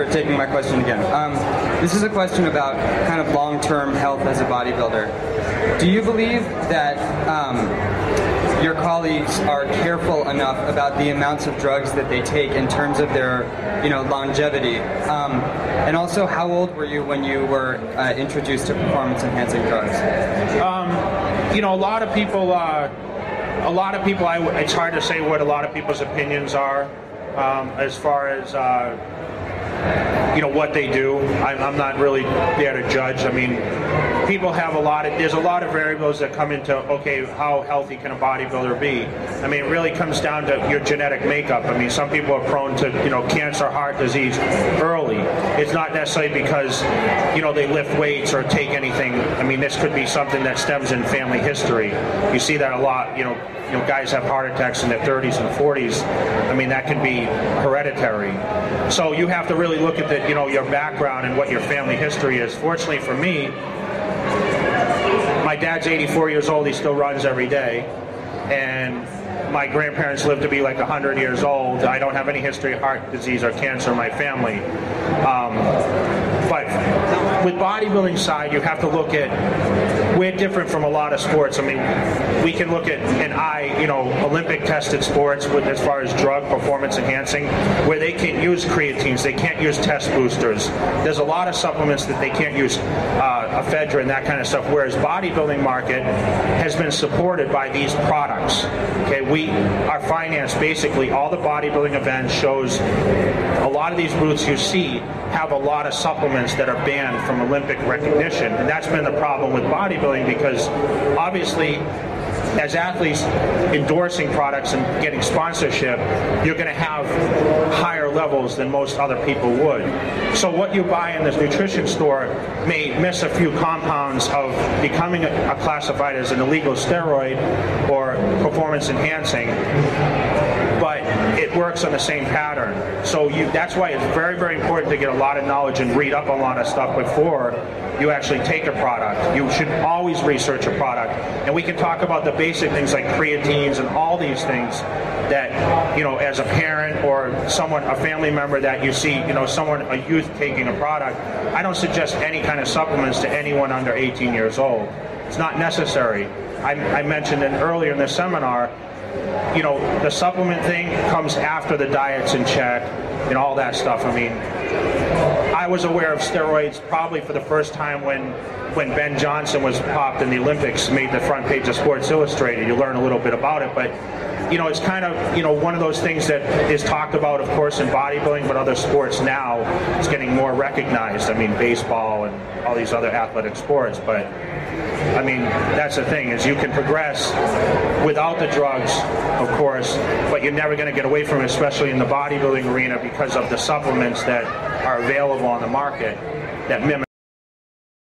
for taking my question again. This is a question about kind of long-term health as a bodybuilder. Do you believe that your colleagues are careful enough about the amounts of drugs that they take in terms of their, longevity? And also, how old were you when you were introduced to performance-enhancing drugs? A lot of people. It's hard to say what a lot of people's opinions are as far as what they do. I'm not really there to judge. I mean, people have there's a lot of variables that come into, okay, how healthy can a bodybuilder be? I mean, it really comes down to your genetic makeup. I mean, some people are prone to, cancer, heart disease early. It's not necessarily because, they lift weights or take anything. I mean, this could be something that stems in family history. You see that a lot, guys have heart attacks in their 30s and 40s. I mean, that can be hereditary. So you have to really look at your background and what your family history is. Fortunately for me, my dad's 84 years old. He still runs every day. And my grandparents lived to be like 100 years old. I don't have any history of heart disease or cancer in my family. But with bodybuilding side, you have to look at, we're different from a lot of sports. I mean, we can look at Olympic tested sports with as far as drug performance enhancing, where they can use creatines, they can't use test boosters. There's a lot of supplements that they can't use, ephedra and that kind of stuff, whereas bodybuilding market has been supported by these products. Okay, we are financed basically, all the bodybuilding events shows a lot of these booths you see have a lot of supplements that are banned from Olympic recognition, and that's been the problem with bodybuilding, because obviously as athletes endorsing products and getting sponsorship, you're going to have higher levels than most other people would. So what you buy in this nutrition store may miss a few compounds of becoming classified as an illegal steroid or performance enhancing, but it works on the same pattern. So that's why it's very, very important to get a lot of knowledge and read up a lot of stuff before you actually take a product. You should always research a product. And we can talk about the basic things like creatines and all these things that, as a parent or a family member that you see, a youth taking a product, I don't suggest any kind of supplements to anyone under 18 years old. It's not necessary. I mentioned earlier in the seminar, the supplement thing comes after the diet's in check and all that stuff. I mean, I was aware of steroids probably for the first time when Ben Johnson was popped in the Olympics, made the front page of Sports Illustrated. You learn a little bit about it, but it's kind of, one of those things that is talked about, of course, in bodybuilding, but other sports now is getting more recognized. I mean, baseball and all these other athletic sports, but I mean, that's the thing, is you can progress without the drugs, of course, but you're never going to get away from it, especially in the bodybuilding arena, because of the supplements that are available on the market that mimic